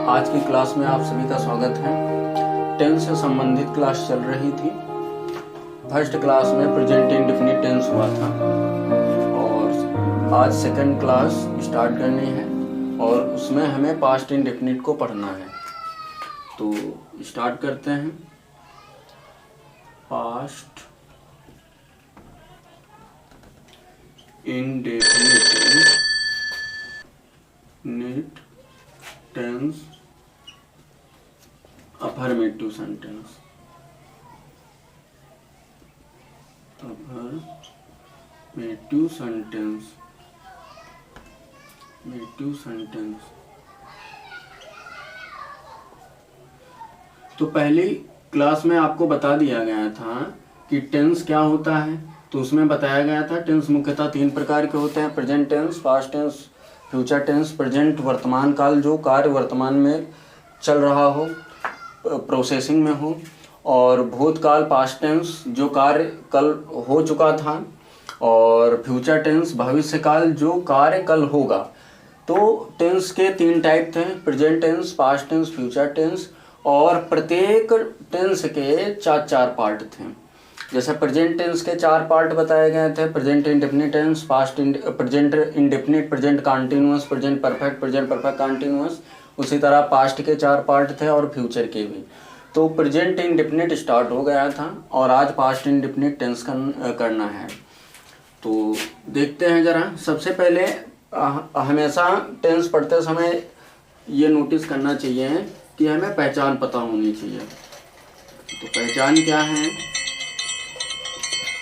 आज की क्लास में आप सभी का स्वागत है। टेंस से संबंधित क्लास चल रही थी। फर्स्ट क्लास में प्रेजेंट इंडेफिनिट टेंस हुआ था और आज सेकंड क्लास स्टार्ट करनी है और उसमें हमें पास्ट इंडेफिनिट को पढ़ना है। तो स्टार्ट करते हैं। Past indefinite tense affirmative sentence. Affirmative sentence. तो पहली क्लास में आपको बता दिया गया था कि टेंस क्या होता है। तो उसमें बताया गया था टेंस मुख्यतः 3 प्रकार के होते हैं: present tense, past tense, future tense. Present वर्तमान काल, जो कार्य वर्तमान में चल रहा हो, प्रोसेसिंग में हो, और भूतकाल पास्ट टेंस, जो कार्य कल हो चुका था, और फ्यूचर टेंस भविष्य काल, जो कार्य कल होगा। तो टेंस के 3 टाइप थे: present tense, past tense, future tense. और प्रत्येक टेंस के 4 पार्ट थे। जैसे प्रेजेंट टेंस के 4 पार्ट बताए गए थे: present indefinite tense, present indefinite, present continuous, present perfect continuous. उसी तरह पास्ट के 4 पार्ट थे और फ्यूचर के भी। तो प्रेजेंट इंडेफिनिट स्टार्ट हो गया था और आज पास्ट इंडेफिनिट टेंस करना है। तो देखते हैं जरा। सबसे पहले हमेशा टेंस पढ़ते समय ये नोटिस करना चाहिए कि हमें पहचान पता होनी चाहिए। तो पहचान क्या है?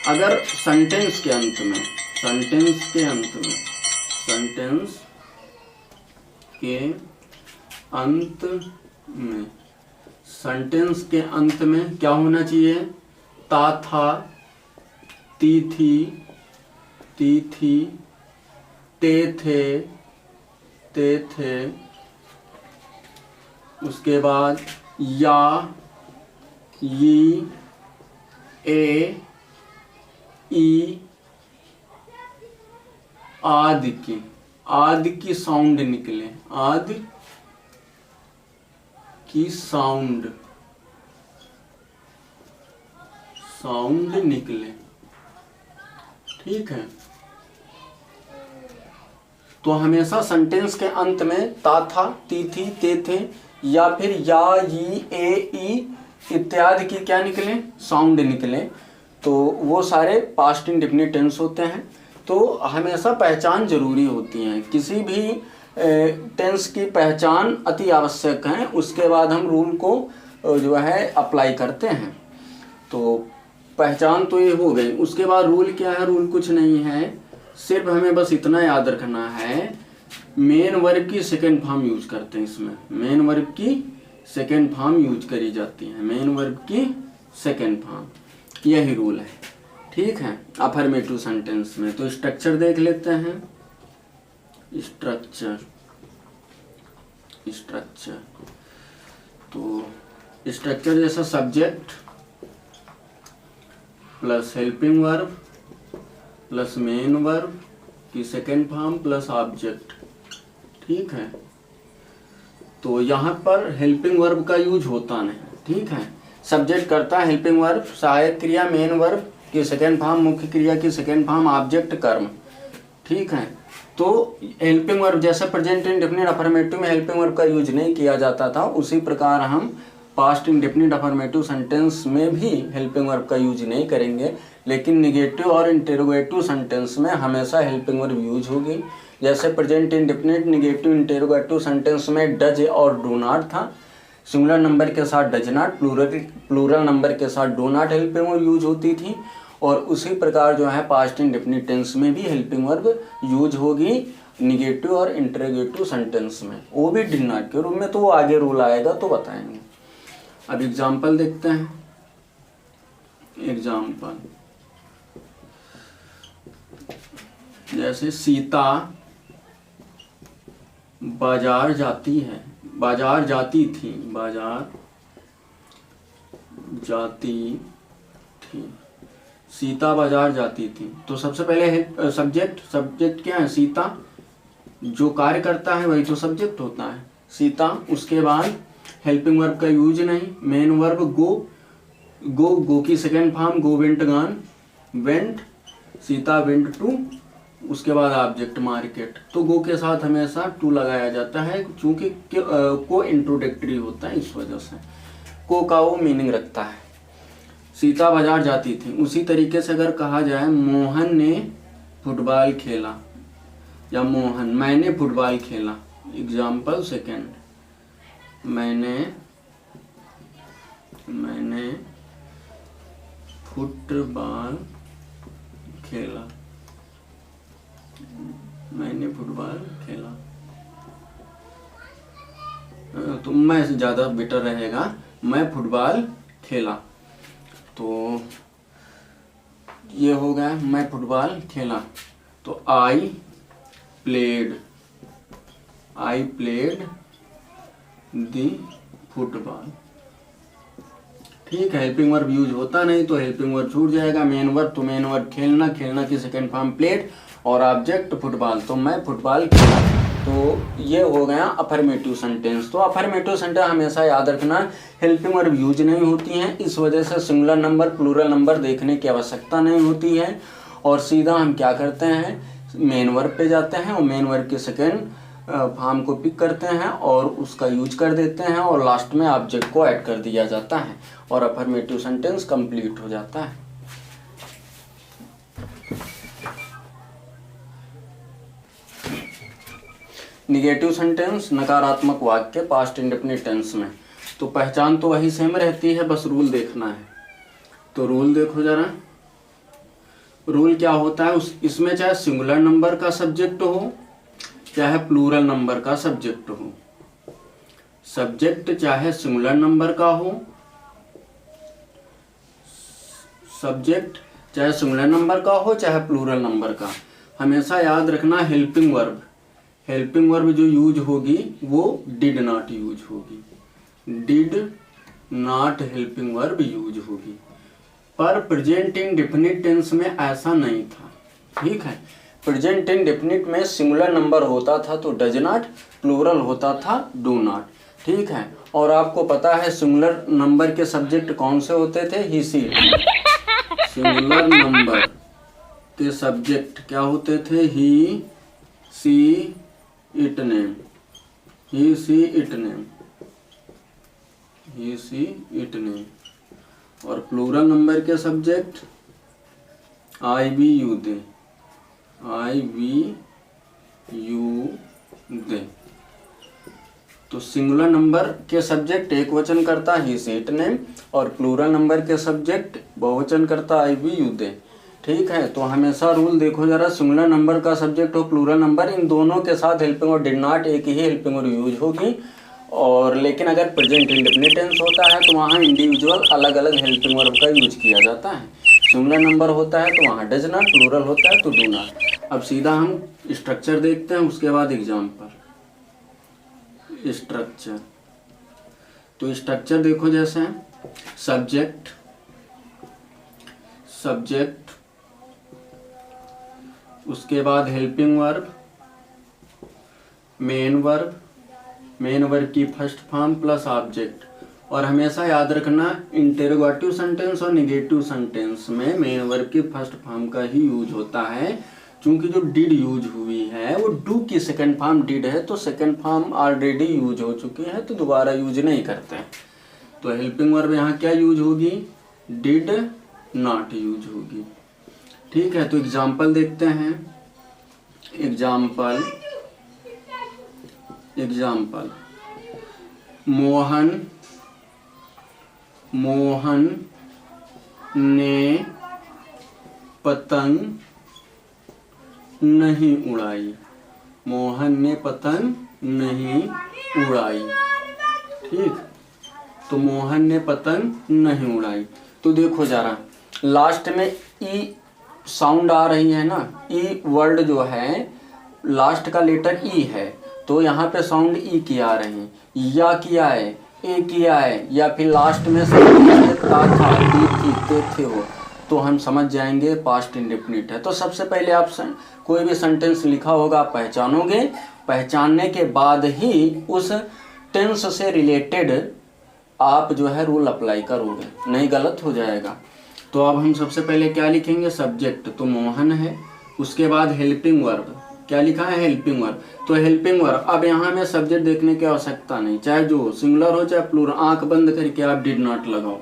अगर सेंटेंस के अंत में क्या होना चाहिए? ता, था, ती, थी, ते, थे। उसके बाद या, ये, ए, ई, आदि की साउंड निकले। आदि की साउंड निकले। ठीक है। तो हमेशा सेंटेंस के अंत में ता, था, ती, थी, ते, थे, या फिर या, ये, ए, ई इत्यादि की क्या निकले? साउंड निकले। तो वो सारे पास्ट इंडेफिनिट टेंस होते हैं। तो हमेशा पहचान जरूरी होती है। किसी भी टेंस की पहचान अति आवश्यक है। उसके बाद हम रूल को जो है अप्लाई करते हैं। तो पहचान तो ये हो गई। उसके बाद रूल क्या है? रूल कुछ नहीं है, सिर्फ हमें बस इतना याद रखना है, मेन वर्ब की सेकेंड फॉर्म यूज करते हैं। इसमें मेन वर्ब की सेकेंड फॉर्म यूज करी जाती है। मेन वर्ब की सेकेंड फॉर्म, यही रूल है। ठीक है। अफर्मेटिव सेंटेंस में तो स्ट्रक्चर देख लेते हैं। स्ट्रक्चर तो स्ट्रक्चर जैसा subject plus helping verb plus main verb की सेकेंड फॉर्म प्लस ऑब्जेक्ट। ठीक है। तो यहाँ पर हेल्पिंग वर्ब का यूज होता नहीं। ठीक है। सब्जेक्ट करता है हेल्पिंग वर्ब, सहायक क्रिया मेन वर्ब की सेकेंड फॉर्म, मुख्य क्रिया की सेकेंड फॉर्म, ऑब्जेक्ट कर्म। ठीक है। तो हेल्पिंग वर्ब जैसे प्रेजेंट इंडेफिनिट अफर्मेटिव में हेल्पिंग वर्ब का यूज नहीं किया जाता था, उसी प्रकार हम पास्ट इंडेफिनिट अफर्मेटिव सेंटेंस में भी हेल्पिंग वर्ब का यूज नहीं करेंगे। लेकिन निगेटिव और इंटेरोगेटिव सेंटेंस में हमेशा हेल्पिंग वर्ब यूज होगी। जैसे present indefinite negative interrogative sentence में डज और डू नॉट था। सिंगुलर नंबर के साथ डज नॉट, प्लूरल नंबर के साथ do not helping verb use होती थी। और उसी प्रकार जो है पास्ट इंडेफिनिट टेंस में भी हेल्पिंग वर्ब यूज होगी निगेटिव और इंटेरोगेटिव सेंटेंस में। वो भी डिड नॉट के रूप में। तो वो आगे रूल आएगा तो बताएंगे। अब एग्जाम्पल देखते हैं। एग्जाम्पल जैसे सीता बाजार जाती है, बाजार जाती थी, बाजार जाती थी। सीता बाजार जाती थी। तो सबसे पहले सब्जेक्ट क्या है? सीता। जो कार्य करता है वही तो सब्जेक्ट होता है। सीता। उसके बाद हेल्पिंग वर्ब का यूज नहीं। मेन वर्ब गो की second form go went gone, went, Sita went to. उसके बाद ऑब्जेक्ट मार्केट। तो गो के साथ हमेशा टू लगाया जाता है क्योंकि को इंट्रोडक्टरी होता है, इस वजह से को का वो मीनिंग रखता है। सीता बाजार जाती थी। उसी तरीके से अगर कहा जाए मोहन ने फुटबॉल खेला या मैंने फुटबॉल खेला। एग्जाम्पल सेकेंड, मैंने फुटबॉल खेला, मैंने फुटबॉल खेला। तो मैं ज़्यादा बेटर रहेगा, मैं फुटबॉल खेला। तो ये हो गया मैं फुटबॉल खेला। तो आई प्लेड दी फुटबॉल। ठीक है, हेल्पिंग वर्ब यूज होता नहीं तो हेल्पिंग वर्ब छूट जाएगा। मेन वर्ब तो मेन वर्ब खेलना, खेलना की सेकेंड फॉर्म प्लेड और ऑब्जेक्ट फुटबॉल। तो मैं फुटबॉल खेला। तो ये हो गया अफर्मेटिव सेंटेंस। तो अफर्मेटिव सेंटेंस हमेशा याद रखना हेल्पिंग वर्ब यूज नहीं होती हैं, इस वजह से सिंगुलर नंबर प्लूरल नंबर देखने की आवश्यकता नहीं होती है। और सीधा हम क्या करते हैं, मेन वर्ब पे जाते हैं और मेन वर्ब के सेकेंड फॉर्म को पिक करते हैं और उसका यूज कर देते हैं और लास्ट में ऑब्जेक्ट को ऐड कर दिया जाता है और अफर्मेटिव सेंटेंस कंप्लीट हो जाता है। निगेटिव सेंटेंस, नकारात्मक वाक्य पास्ट इंडेफिनिट टेंस में। तो पहचान तो वही सेम रहती है, बस रूल देखना है। तो रूल देखो जरा, रूल क्या होता है इसमें, चाहे सिंगुलर नंबर का सब्जेक्ट हो चाहे प्लूरल नंबर का सब्जेक्ट हो, सब्जेक्ट चाहे सिंगुलर नंबर का हो, सब्जेक्ट चाहे सिंगुलर नंबर का हो चाहे प्लूरल नंबर का, हमेशा याद रखना हेल्पिंग वर्ब जो यूज होगी वो डिड नॉट यूज होगी, did not helping verb use होगी। पर प्रेजेंट इंडेफिनिट टेंस में ऐसा नहीं था। ठीक है, प्रेजेंट इंडेफिनिट में सिंगुलर नंबर होता था तो डज नॉट, प्लूरल होता था डू नॉट। ठीक है, और आपको पता है सिंगुलर नंबर के सब्जेक्ट कौन से होते थे, ही सी। सिंगुलर नंबर के सब्जेक्ट क्या होते थे, he she it name, he she it name, he she it name. और प्लूरल नंबर के subject I we you they, I we you they. तो सिंगुलर नंबर के सब्जेक्ट एक वचन करता ही से इट नेम और प्लूरल नंबर के सब्जेक्ट बहुवचन करता आई वी यू दे। ठीक है, तो हमेशा रूल देखो जरा, सिंगुलर नंबर का सब्जेक्ट हो प्लूरल नंबर, इन दोनों के साथ हेल्पिंग और डिड नॉट एक ही हेल्पिंग और यूज होगी। और लेकिन अगर प्रेजेंट इंडेफिनिट टेंस होता है तो वहाँ इंडिविजुअल अलग अलग हेल्पिंग वर्ब का यूज किया जाता है। सिंगुलर नंबर होता है तो वहाँ डज नॉट, प्लूरल होता है तो डू नॉट। अब सीधा हम स्ट्रक्चर देखते हैं, उसके बाद एग्जाम्पल। स्ट्रक्चर, तो स्ट्रक्चर देखो जैसे सब्जेक्ट, उसके बाद हेल्पिंग वर्ब, मेन वर्ब की फर्स्ट फॉर्म प्लस ऑब्जेक्ट। और हमेशा याद रखना इंटेरोगेटिव सेंटेंस और निगेटिव सेंटेंस में मेन वर्ब की फर्स्ट फॉर्म का ही यूज होता है, क्योंकि जो डिड यूज हुई है वो डू की सेकंड फॉर्म डिड है, तो सेकंड फॉर्म ऑलरेडी यूज हो चुकी है तो दोबारा यूज नहीं करते हैं। तो हेल्पिंग वर्ब यहाँ क्या यूज होगी, डिड नॉट यूज होगी। ठीक है, तो एग्जाम्पल देखते हैं। एग्जाम्पल मोहन ने पतंग नहीं उड़ाई, मोहन ने पतंग नहीं उड़ाई। ठीक, तो मोहन ने पतंग नहीं उड़ाई। तो देखो जरा लास्ट में ई साउंड आ रही है ना, ई वर्ड जो है लास्ट का लेटर ई है तो यहाँ पे साउंड ई की आ रही है, या किया है, ए किया है, या फिर लास्ट में ता था, ती थी, ते थे हो, तो हम समझ जाएंगे पास्ट इंडेफिनिट है। तो सबसे पहले आप कोई भी सेंटेंस लिखा होगा आप पहचानोगे, पहचानने के बाद ही उस टेंस से रिलेटेड आप जो है रूल अप्लाई करोगे, नहीं गलत हो जाएगा। तो अब हम सबसे पहले क्या लिखेंगे, सब्जेक्ट तो मोहन है, उसके बाद हेल्पिंग वर्ब, क्या लिखा है, हेल्पिंग वर्ब। तो हेल्पिंग वर्ब, अब यहाँ में सब्जेक्ट देखने की आवश्यकता नहीं, चाहे जो सिंगुलर हो चाहे प्लूरल, आंख बंद करके आप डिड नॉट लगाओ।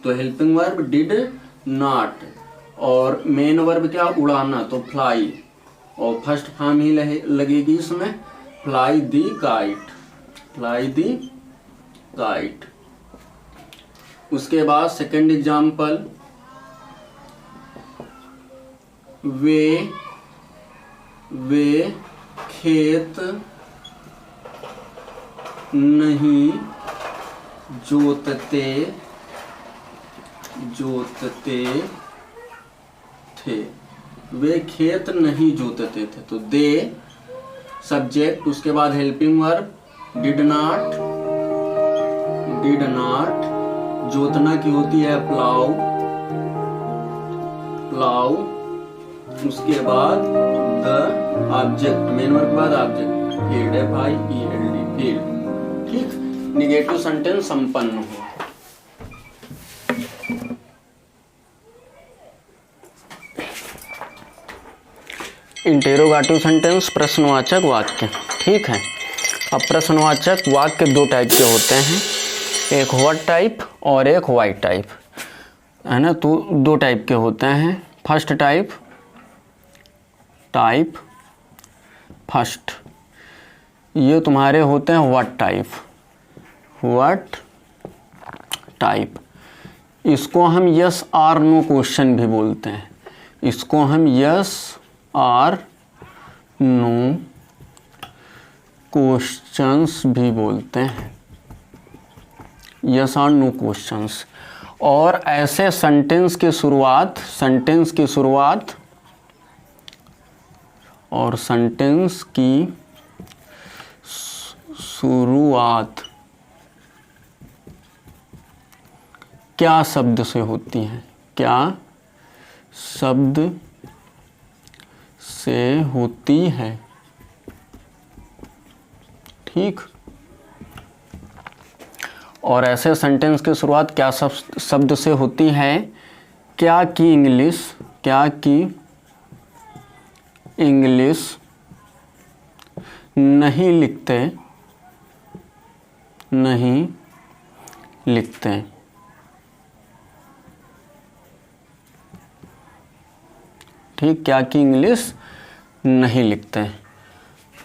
तो हेल्पिंग वर्ब डिड नॉट, और मेन वर्ब क्या, उड़ाना, तो फ्लाई, और फर्स्ट फॉर्म ही लगेगी इसमें, फ्लाई दी काइट, फ्लाई दी काइट। उसके बाद सेकंड एग्जाम्पल, वे खेत नहीं जोतते थे, वे खेत नहीं जोतते थे। तो दे सब्जेक्ट, उसके बाद हेल्पिंग वर्ब डिड नॉट, जोतना की होती है प्लाउ, उसके बाद द ऑब्जेक्ट, मेन वर्ब के बाद ऑब्जेक्ट, फील्ड, FIELD, फील्ड। ठीक, निगेटिव सेंटेंस संपन्न हो। इंटेरोगेटिव सेंटेंस, प्रश्नवाचक वाक्य। ठीक है, अब प्रश्नवाचक वाक्य दो टाइप के होते हैं, एक व्हाट टाइप और एक व्हाई टाइप, है ना। तो दो टाइप के होते हैं। फर्स्ट टाइप फर्स्ट, ये तुम्हारे होते हैं व्हाट टाइप। इसको हम यस आर नो क्वेश्चन भी बोलते हैं, इसको हम यस आर नो क्वेश्चंस भी बोलते हैं, यस आर नो क्वेश्चंस। और ऐसे सेंटेंस की शुरुआत क्या शब्द से होती है, क्या शब्द से होती है। ठीक, और ऐसे सेंटेंस की शुरुआत क्या शब्द से होती है, क्या की इंग्लिश नहीं लिखते। ठीक, क्या की इंग्लिश नहीं लिखते।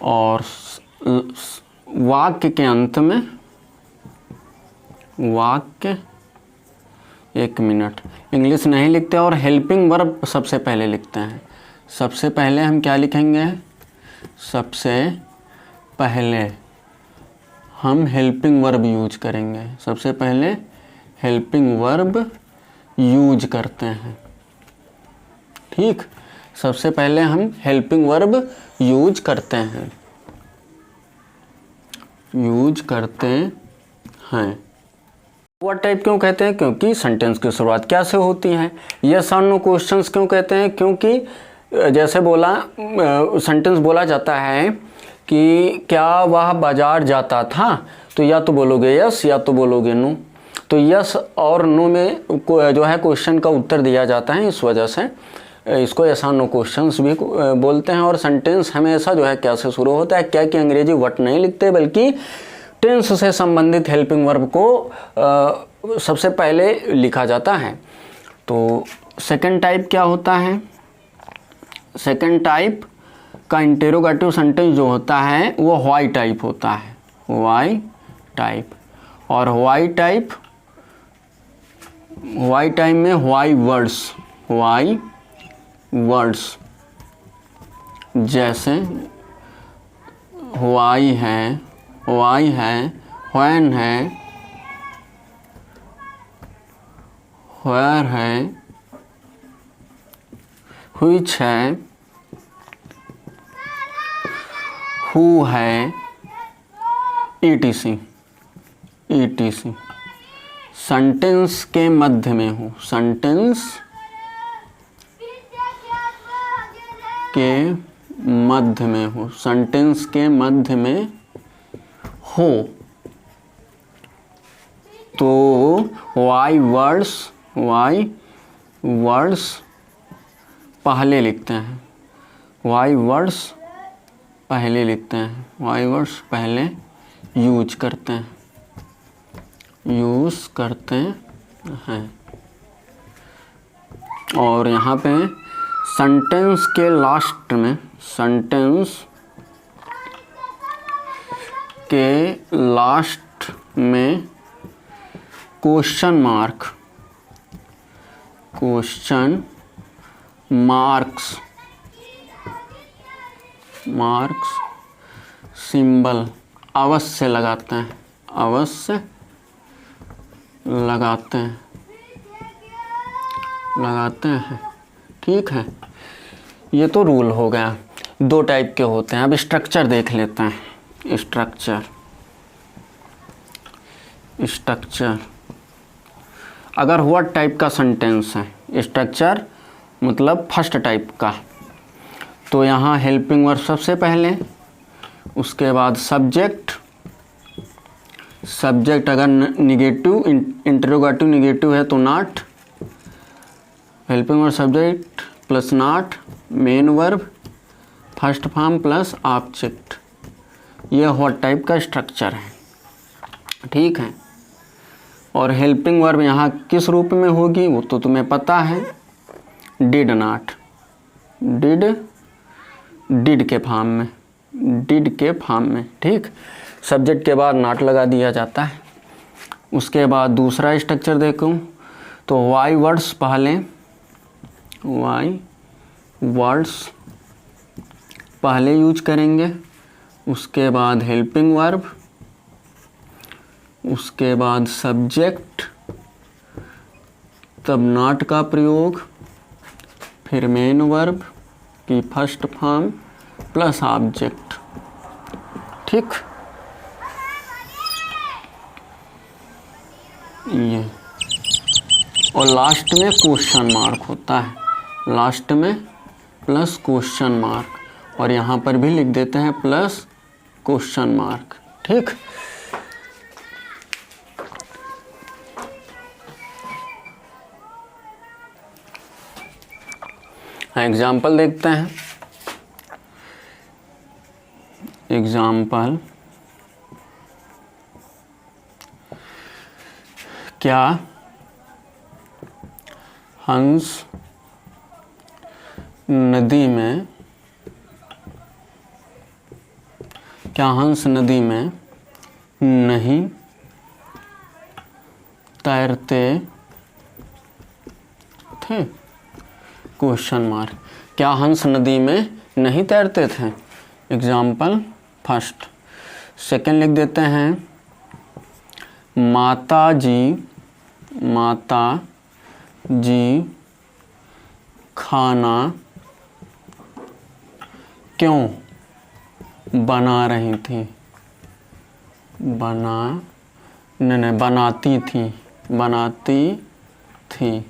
और वाक्य के अंत में, एक मिनट, इंग्लिश नहीं लिखते और हेल्पिंग वर्ब सबसे पहले लिखते हैं। सबसे पहले हम क्या लिखेंगे, सबसे पहले हम हेल्पिंग वर्ब यूज करेंगे, सबसे पहले हेल्पिंग वर्ब यूज करते हैं। ठीक, सबसे पहले हम हेल्पिंग वर्ब यूज करते हैं। व्हाट टाइप क्यों कहते हैं, क्योंकि सेंटेंस की शुरुआत क्या से होती है। यस और नो क्वेश्चंस क्यों कहते हैं, क्योंकि जैसे सेंटेंस बोला जाता है कि क्या वह बाजार जाता था, तो या तो बोलोगे यस या तो बोलोगे नो। तो यस और नो में जो है क्वेश्चन का उत्तर दिया जाता है, इस वजह से इसको यस और नो क्वेश्चंस भी बोलते हैं। और सेंटेंस हमेशा जो है क्या से शुरू होता है, क्या की अंग्रेजी व्हाट नहीं लिखते, बल्कि टेंस से संबंधित हेल्पिंग वर्ब को सबसे पहले लिखा जाता है। तो सेकंड टाइप क्या होता है, सेकंड टाइप का इंटेरोगेटिव सेंटेंस जो होता है वो व्हाई टाइप होता है, व्हाई टाइप। और व्हाई टाइप में व्हाई वर्ड्स, जैसे व्हाई है, व्हेन है, वेयर है, व्हिच है, हु है, etc। सेंटेंस के मध्य में हो, सेंटेंस के मध्य में हो, तो वाई वर्ड्स पहले लिखते हैं, वाई वर्ड्स पहले लिखते हैं, वाई वर्ड्स पहले यूज करते हैं। और यहाँ पे सेंटेंस के लास्ट में, सेंटेंस के लास्ट में क्वेश्चन मार्क्स सिंबल अवश्य लगाते हैं। ठीक है, ये तो रूल हो गया। 2 टाइप के होते हैं। अब स्ट्रक्चर देख लेते हैं। स्ट्रक्चर अगर व्हाट टाइप का सेंटेंस है, स्ट्रक्चर मतलब फर्स्ट टाइप का, तो यहाँ हेल्पिंग वर्ब सबसे पहले, उसके बाद सब्जेक्ट अगर निगेटिव इंटरोगेटिव निगेटिव है तो not, helping verb subject plus not, main verb first form plus object. ये व्हाट टाइप का स्ट्रक्चर है। ठीक है, और हेल्पिंग वर्ब यहाँ किस रूप में होगी वो तो तुम्हें पता है, डिड नॉट, डिड के फॉर्म में। ठीक, सब्जेक्ट के बाद नॉट लगा दिया जाता है। उसके बाद दूसरा स्ट्रक्चर देखूं तो वाई वर्ड्स पहले यूज करेंगे, उसके बाद हेल्पिंग वर्ब, उसके बाद सब्जेक्ट, तब नॉट का प्रयोग, फिर मेन वर्ब की फर्स्ट फॉर्म प्लस ऑब्जेक्ट। ठीक, ये, और लास्ट में क्वेश्चन मार्क होता है, लास्ट में प्लस क्वेश्चन मार्क, और यहाँ पर भी लिख देते हैं प्लस क्वेश्चन मार्क। ठीक, एग्जाम्पल देखते हैं। एग्जाम्पल, क्या हंस नदी में नहीं तैरते थे? Question mark. क्या हंस नदी में नहीं तैरते थे? Example first. सेकंड लिख देते हैं, माता जी खाना क्यों बना रही थी? बनाती थी।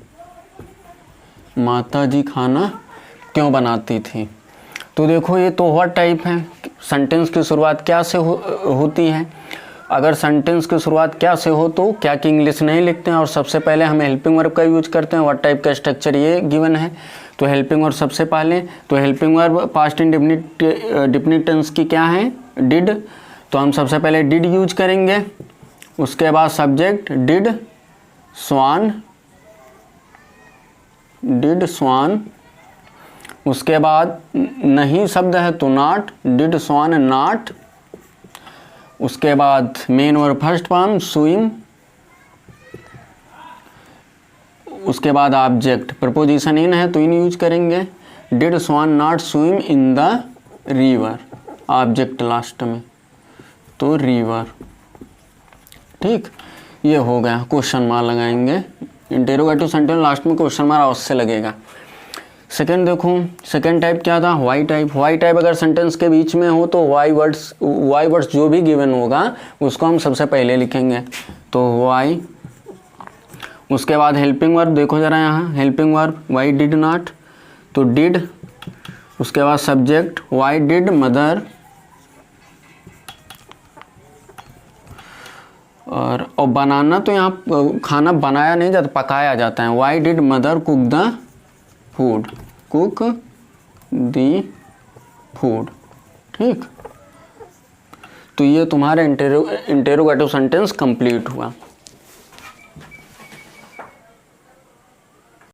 माता जी खाना क्यों बनाती थी? तो देखो ये तो व्हाट टाइप है। सेंटेंस की शुरुआत क्या से होती है? अगर सेंटेंस की शुरुआत क्या से हो तो क्या की इंग्लिश नहीं लिखते हैं और सबसे पहले हम हेल्पिंग वर्ब का यूज करते हैं। व्हाट टाइप का स्ट्रक्चर ये गिवन है, तो हेल्पिंग वर्ब सबसे पहले। तो helping verb past indefinite tense की क्या है? डिड। तो हम सबसे पहले डिड यूज करेंगे, उसके बाद सब्जेक्ट डिड स्वान, उसके बाद नहीं शब्द है तो नॉट, डिड स्वान नॉट। उसके बाद मेन और फर्स्ट फॉर्म स्विम, उसके बाद ऑब्जेक्ट प्रपोजिशन इन है तो इन यूज करेंगे, did swan not swim in the river, object last में तो रिवर। ठीक, ये हो गया। क्वेश्चन मार्क लगाएंगे, इंटेरोगेटिव सेंटेंस लास्ट में क्वेश्चन मार्क अवश्य लगेगा। सेकंड देखो, सेकंड टाइप क्या था? Why type. वाई टाइप अगर सेंटेंस के बीच में हो तो वाई वर्ड्स जो भी गिवन होगा उसको हम सबसे पहले लिखेंगे, तो वाई। उसके बाद हेल्पिंग वर्ब देखो जरा, यहाँ helping verb why did not, तो डिड। उसके बाद सब्जेक्ट वाई डिड मदर, और बनाना तो यहाँ खाना बनाया नहीं जाता, पकाया जाता है। Why did mother cook the food, cook the food. ठीक, तो ये तुम्हारा इंटेरोगेटिव सेंटेंस कंप्लीट हुआ।